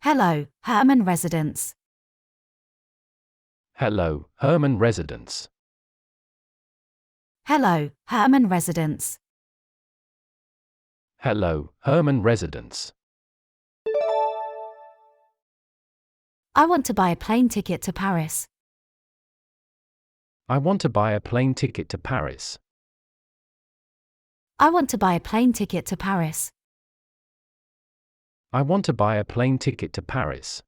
Hello, Herman residence. Hello, Herman residence. Hello, Herman residence. Hello, Herman residence. I want to buy a plane ticket to Paris. I want to buy a plane ticket to Paris. I want to buy a plane ticket to Paris. I want to buy a plane ticket to Paris.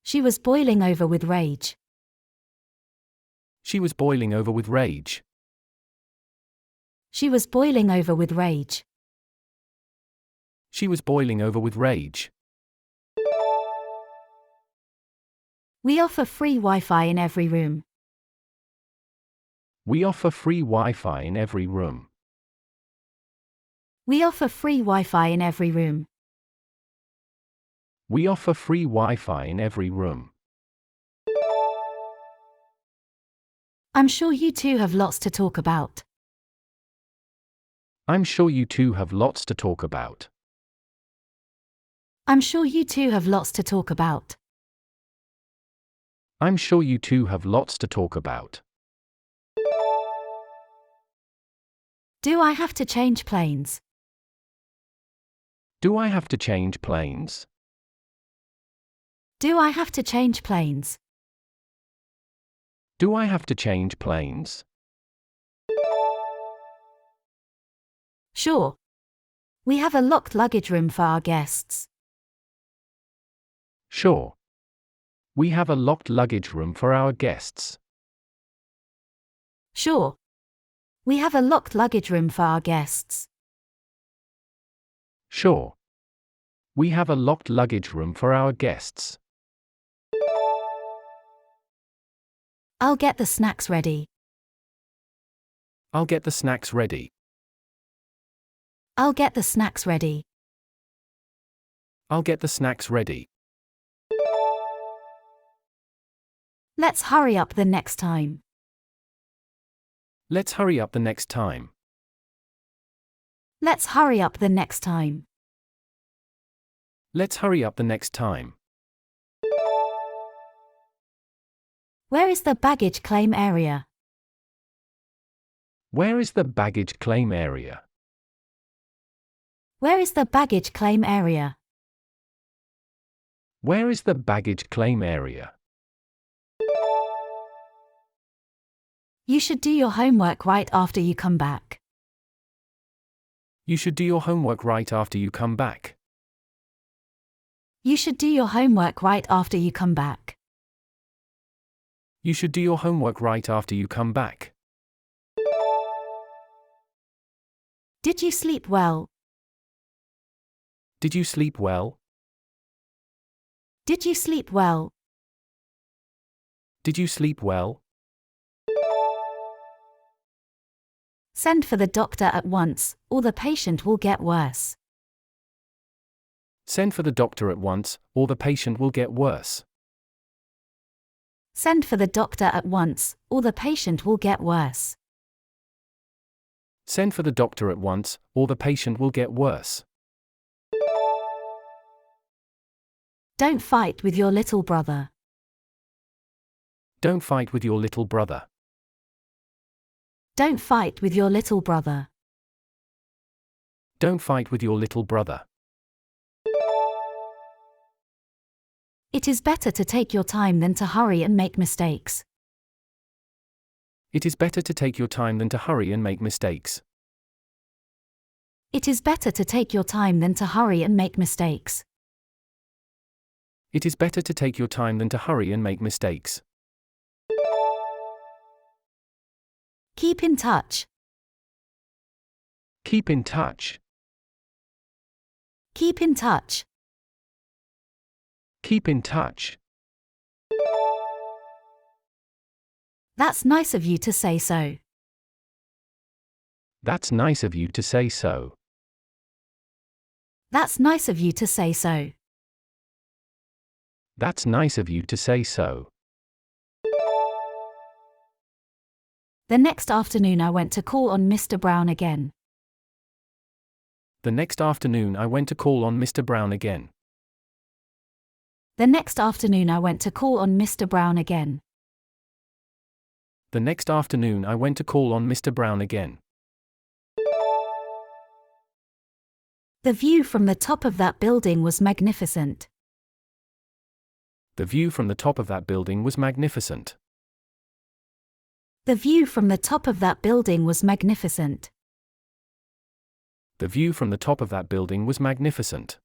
She was boiling over with rage. She was boiling over with rage. She was boiling over with rage. She was boiling over with rage. We offer free Wi-Fi in every room. We offer free Wi-Fi in every room. We offer free Wi-Fi in every room. We offer free Wi-Fi in every room. I'm sure you two have lots to talk about. I'm sure you two have lots to talk about. I'm sure you two have lots to talk about. I'm sure you two have lots to talk about. Do I have to change planes? Do I have to change planes? Do I have to change planes? Do I have to change planes? Sure. We have a locked luggage room for our guests. Sure. We have a locked luggage room for our guests. Sure. We have a locked luggage room for our guests. Sure. We have a locked luggage room for our guests. I'll get the snacks ready. I'll get the snacks ready. I'll get the snacks ready. I'll get the snacks ready. Let's hurry up the next time. Let's hurry up the next time. Let's hurry up the next time. Let's hurry up the next time. Where is the baggage claim area? Where is the baggage claim area? Where is the baggage claim area? Where is the baggage claim area? You should do your homework right after you come back. You should do your homework right after you come back. You should do your homework right after you come back. You should do your homework right after you come back. Did you sleep well? Did you sleep well? Did you sleep well? Did you sleep well? Send for the doctor at once, or the patient will get worse. Send for the doctor at once, or the patient will get worse. Send for the doctor at once, or the patient will get worse. Send for the doctor at once, or the patient will get worse. Don't fight with your little brother. Don't fight with your little brother. Don't fight with your little brother. Don't fight with your little brother. It is better to take your time than to hurry and make mistakes. It is better to take your time than to hurry and make mistakes. It is better to take your time than to hurry and make mistakes. It is better to take your time than to hurry and make mistakes. Keep in touch. Keep in touch. Keep in touch. Keep in touch. That's nice of you to say so. That's nice of you to say so. That's nice of you to say so. That's nice of you to say so. The next afternoon I went to call on Mr. Brown again. The next afternoon I went to call on Mr. Brown again. The next afternoon I went to call on Mr. Brown again. The next afternoon I went to call on Mr. Brown again. The view from the top of that building was magnificent. The view from the top of that building was magnificent. The view from the top of that building was magnificent. The view from the top of that building was magnificent.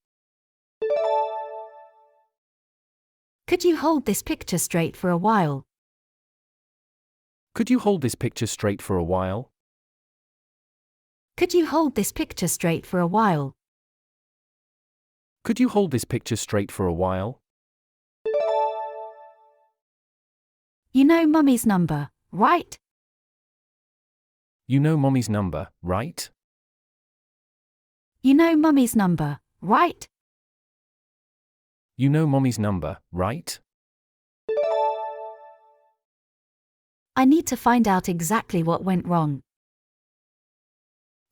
Could you hold this picture straight for a while? Could you hold this picture straight for a while? Could you hold this picture straight for a while? Could you hold this picture straight for a while? You know Mummy's number, right? You know Mommy's number, right? You know Mummy's number, right? You know Mommy's number, right? I need to find out exactly what went wrong.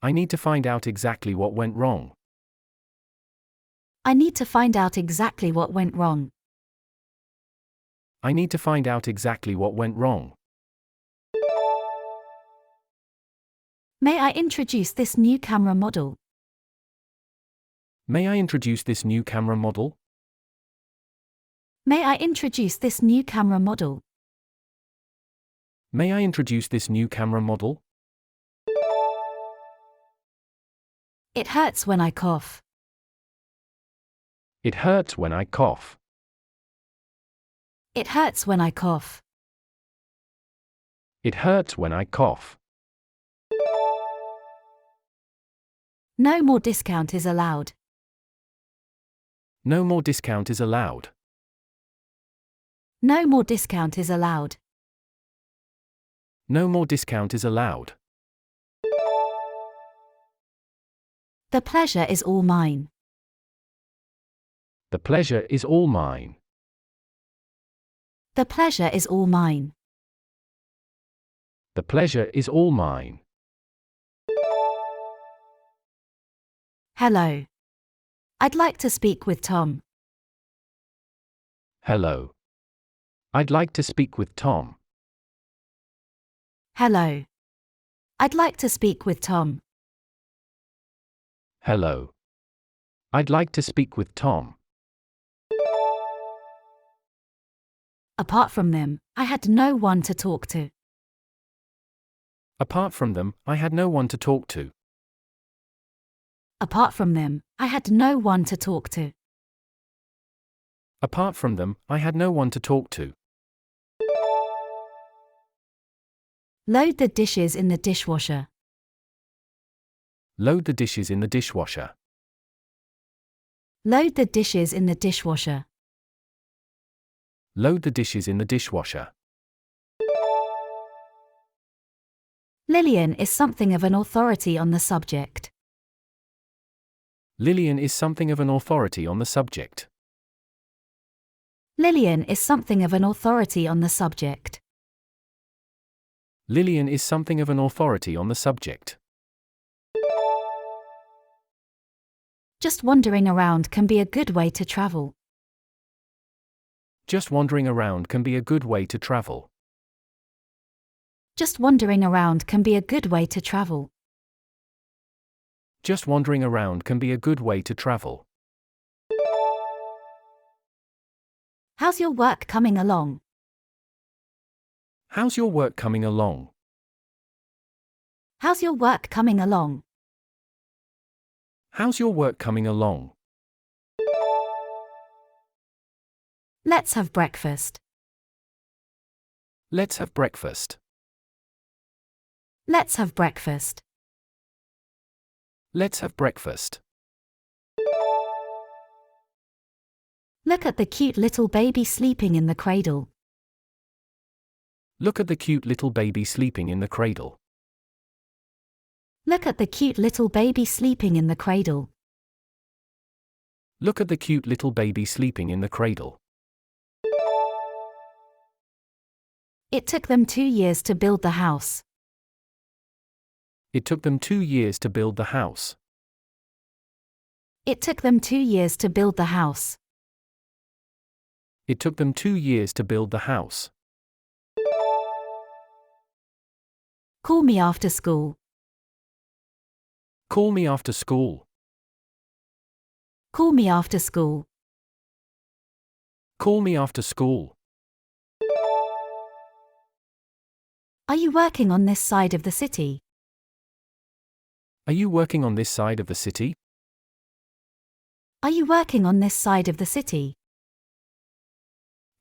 I need to find out exactly what went wrong. I need to find out exactly what went wrong. I need to find out exactly what went wrong. May I introduce this new camera model? May I introduce this new camera model? May I introduce this new camera model? May I introduce this new camera model? It hurts when I cough. It hurts when I cough. It hurts when I cough. It hurts when I cough. No more discount is allowed. No more discount is allowed. No more discount is allowed. No more discount is allowed. The pleasure is all mine. The pleasure is all mine. The pleasure is all mine. The pleasure is all mine. Hello. I'd like to speak with Tom. Hello. I'd like to speak with Tom. Hello. I'd like to speak with Tom. Hello. I'd like to speak with Tom. Apart from them, I had no one to talk to. Apart from them, I had no one to talk to. Apart from them, I had no one to talk to. Apart from them, I had no one to talk to. Load the dishes in the dishwasher. Load the dishes in the dishwasher. Load the dishes in the dishwasher. Load the dishes in the dishwasher. Lillian is something of an authority on the subject. Lillian is something of an authority on the subject. Lillian is something of an authority on the subject. Lillian is something of an authority on the subject. Just wandering around can be a good way to travel. Just wandering around can be a good way to travel. Just wandering around can be a good way to travel. Just wandering around can be a good way to travel. How's your work coming along? How's your work coming along? How's your work coming along? How's your work coming along? Let's have breakfast. Let's have breakfast. Let's have breakfast. Let's have breakfast. Look at the cute little baby sleeping in the cradle. Look at the cute little baby sleeping in the cradle. Look at the cute little baby sleeping in the cradle. Look at the cute little baby sleeping in the cradle. It took them 2 years to build the house. It took them 2 years to build the house. It took them 2 years to build the house. It took them 2 years to build the house. Call me after school. Call me after school. Call me after school. Call me after school. Are you working on this side of the city? Are you working on this side of the city? Are you working on this side of the city?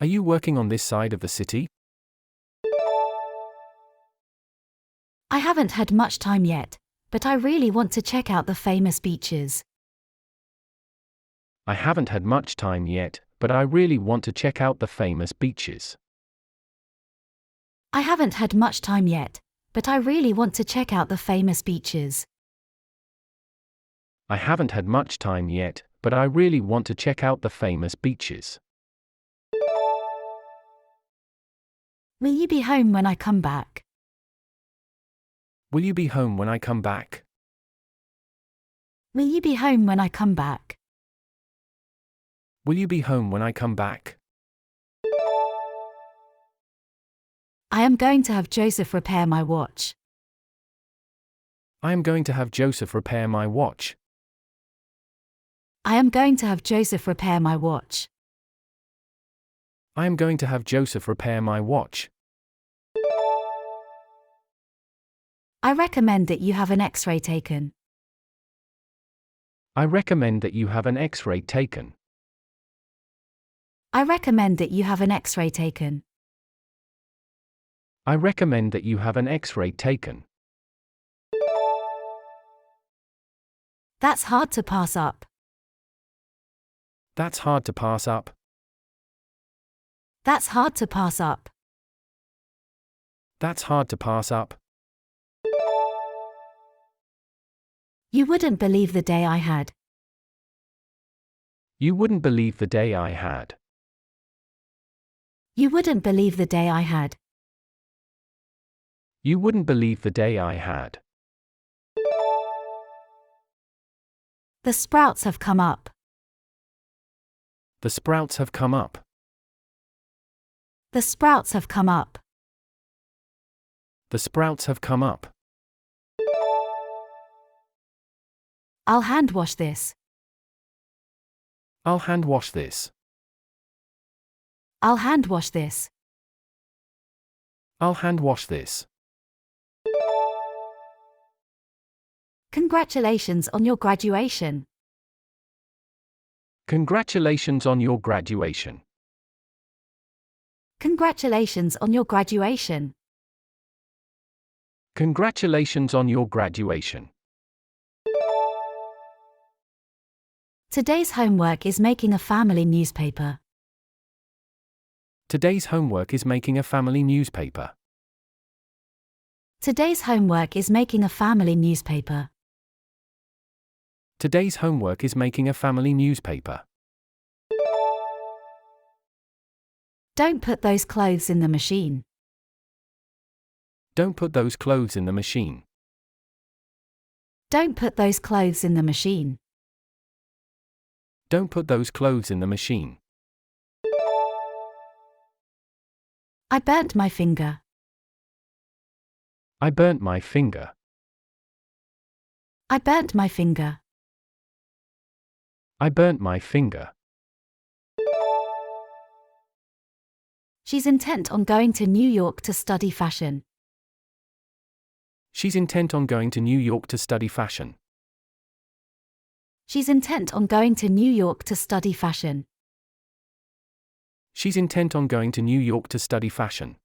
Are you working on this side of the city? I haven't had much time yet, but I really want to check out the famous beaches. I haven't had much time yet, but I really want to check out the famous beaches. I haven't had much time yet, but I really want to check out the famous beaches. I haven't had much time yet, but I really want to check out the famous beaches. Will you be home when I come back? Will you be home when I come back? Will you be home when I come back? Will you be home when I come back? I am going to have Joseph repair my watch. I am going to have Joseph repair my watch. I am going to have Joseph repair my watch. I am going to have Joseph repair my watch. I recommend that you have an X-ray taken. I recommend that you have an X-ray taken. I recommend that you have an X-ray taken. I recommend that you have an X-ray taken. That's hard to pass up. That's hard to pass up. That's hard to pass up. That's hard to pass up. You wouldn't believe the day I had. You wouldn't believe the day I had. You wouldn't believe the day I had. You wouldn't believe the day I had. The sprouts have come up. The sprouts have come up. The sprouts have come up. The sprouts have come up. I'll hand wash this. I'll hand wash this. I'll hand wash this. I'll hand wash this. Congratulations on your graduation. Congratulations on your graduation. Congratulations on your graduation. Congratulations on your graduation. Today's homework is making a family newspaper. Today's homework is making a family newspaper. Today's homework is making a family newspaper. Today's homework is making a family newspaper. Don't put those clothes in the machine. Don't put those clothes in the machine. Don't put those clothes in the machine. Don't put those clothes in the machine. I burnt my finger. I burnt my finger. I burnt my finger. I burnt my finger. She's intent on going to New York to study fashion. She's intent on going to New York to study fashion. She's intent on going to New York to study fashion. She's intent on going to New York to study fashion.